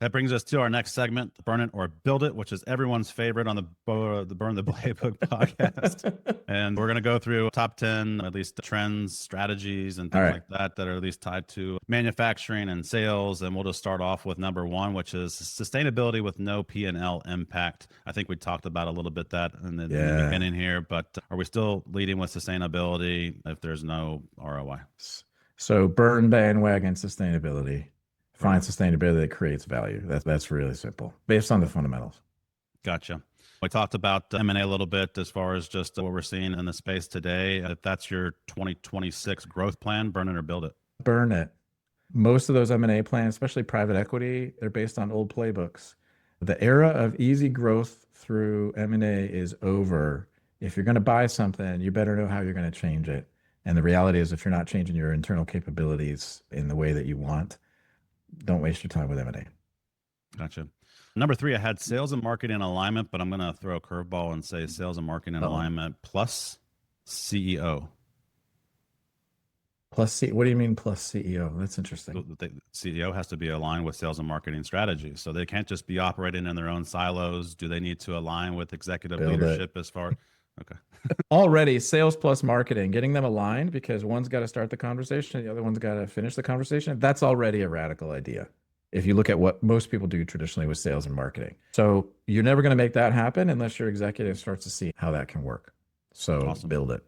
That brings us to our next segment, Burn It or Build It, which is everyone's favorite on the Burn the Playbook podcast. And we're going to go through top 10, at least trends, strategies, and things like that are at least tied to manufacturing and sales. And we'll just start off with number one, which is sustainability with no P&L impact. I think we talked about a little bit that in the beginning here, but are we still leading with sustainability if there's no ROI? So burn bandwagon sustainability. Find sustainability that creates value. That's really simple, based on the fundamentals. Gotcha. We talked about M&A a little bit as far as just what we're seeing in the space today. If that's your 2026 growth plan, burn it or build it. Burn it. Most of those M&A plans, especially private equity, they're based on old playbooks. The era of easy growth through M&A is over. If you're going to buy something, you better know how you're going to change it. And the reality is, if you're not changing your internal capabilities in the way that you want, don't waste your time with M&A. Gotcha. Number three, I had sales and marketing alignment, but I'm going to throw a curveball and say sales and marketing alignment plus CEO. What do you mean plus CEO? That's interesting. The CEO has to be aligned with sales and marketing strategy. So they can't just be operating in their own silos. Do they need to align with executive leadership as far? Okay. Already sales plus marketing, getting them aligned, because one's got to start the conversation, the other one's got to finish the conversation. That's already a radical idea. If you look at what most people do traditionally with sales and marketing. So you're never going to make that happen unless your executive starts to see how that can work. So build it.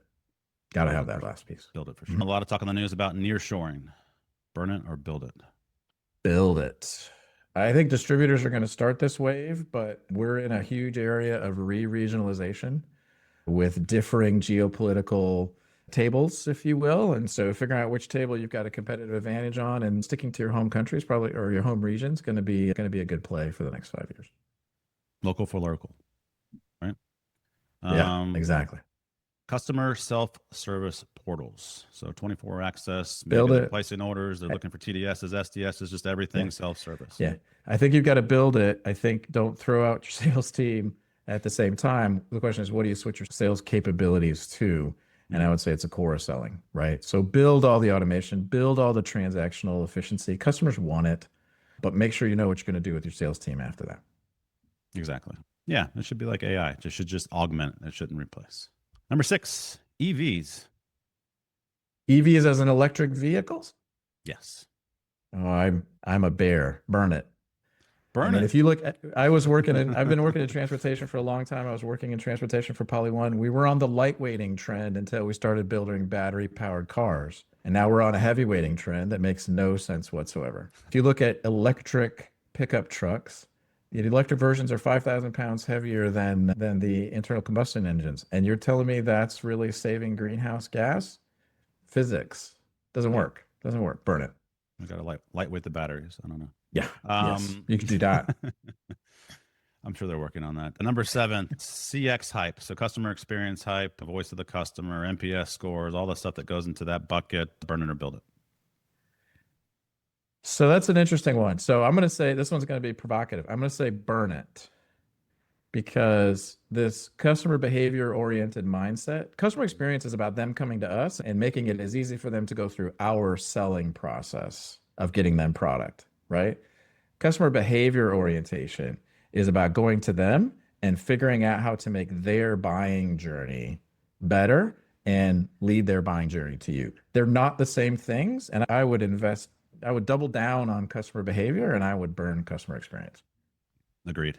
Got to have that last piece. Build it for sure. A lot of talk on the news about nearshoring. Burn it or build it? Build it. I think distributors are going to start this wave, but we're in a huge area of re-regionalization with differing geopolitical tables, if you will. And so figuring out which table you've got a competitive advantage on and sticking to your home countries probably, or your home region, is going to be a good play for the next 5 years. Local for local, right? Yeah, exactly. Customer self-service portals. So 24 access, build it. Placing orders. They're looking for TDSs, SDSs, just everything self-service. Yeah. I think you've got to build it. I think don't throw out your sales team at the same time. The question is, what do you switch your sales capabilities to? And I would say it's a core of selling, right? So build all the automation, build all the transactional efficiency. Customers want it, but make sure you know what you're going to do with your sales team after that. Exactly. Yeah, it should be like AI. It should just augment. It shouldn't replace. Number 6, EVs. EVs as in electric vehicles? Yes. Oh, I'm a bear. Burn it. Burn it. If you look at, I've been working in transportation for a long time. I was working in transportation for Poly One. We were on the lightweighting trend until we started building battery powered cars. And now we're on a heavyweighting trend that makes no sense whatsoever. If you look at electric pickup trucks, the electric versions are 5,000 pounds heavier than the internal combustion engines. And you're telling me that's really saving greenhouse gas? Physics. Doesn't work. Doesn't work. Burn it. We got to lightweight the batteries. I don't know. Yeah. Yes, you can do that. I'm sure they're working on that. Number 7, CX hype. So customer experience hype, the voice of the customer, NPS scores, all the stuff that goes into that bucket. Burn it or build it. So that's an interesting one. So I'm going to say this one's going to be provocative. I'm going to say burn it, because this customer behavior oriented mindset, customer experience is about them coming to us and making it as easy for them to go through our selling process of getting them product, right? Customer behavior orientation is about going to them and figuring out how to make their buying journey better and lead their buying journey to you. They're not the same things. And I would double down on customer behavior, and I would burn customer experience. Agreed.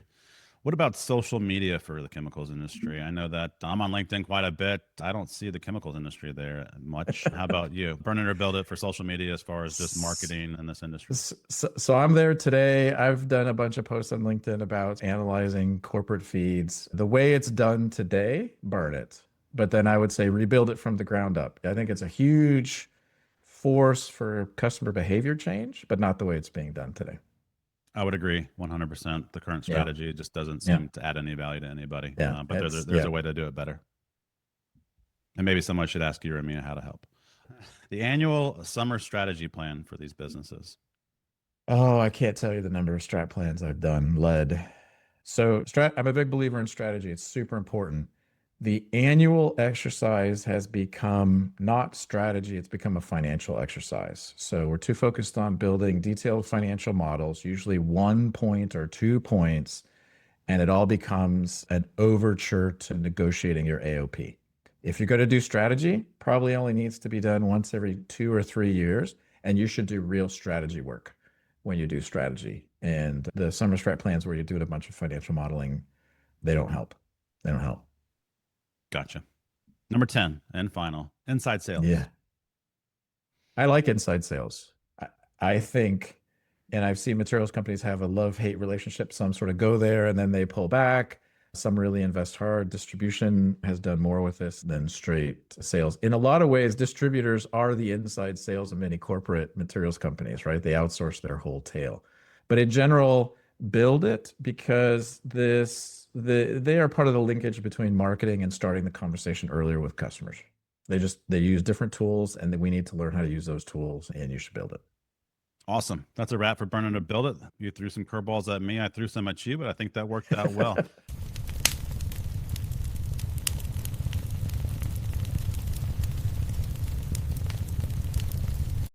What about social media for the chemicals industry? I know that I'm on LinkedIn quite a bit. I don't see the chemicals industry there much. How about you? Burn it or build it for social media as far as just marketing in this industry? So I'm there today. I've done a bunch of posts on LinkedIn about analyzing corporate feeds. The way it's done today, burn it. But then I would say rebuild it from the ground up. I think it's a huge force for customer behavior change, but not the way it's being done today. I would agree 100%. The current strategy just doesn't seem to add any value to anybody. But there's a way to do it better. And maybe someone should ask you or me how to help. The annual summer strategy plan for these businesses. Oh, I can't tell you the number of strat plans I've done, led. So I'm a big believer in strategy. It's super important. The annual exercise has become not strategy, it's become a financial exercise. So we're too focused on building detailed financial models, usually 1 point or 2 points, and it all becomes an overture to negotiating your AOP. If you're going to do strategy, probably only needs to be done once every 2 or 3 years, and you should do real strategy work when you do strategy. And the summer strat plans where you're doing a bunch of financial modeling, they don't help. They don't help. Gotcha. Number 10 and final, inside sales. Yeah. I like inside sales. I think, and I've seen materials companies have a love-hate relationship. Some sort of go there and then they pull back. Some really invest hard. Distribution has done more with this than straight sales. In a lot of ways, distributors are the inside sales of many corporate materials companies, right? They outsource their whole tail. But in general, build it because they are part of the linkage between marketing and starting the conversation earlier with customers. They use different tools, and we need to learn how to use those tools, and you should build it. Awesome. That's a wrap for Burn to Build It. You threw some curveballs at me. I threw some at you, but I think that worked out well.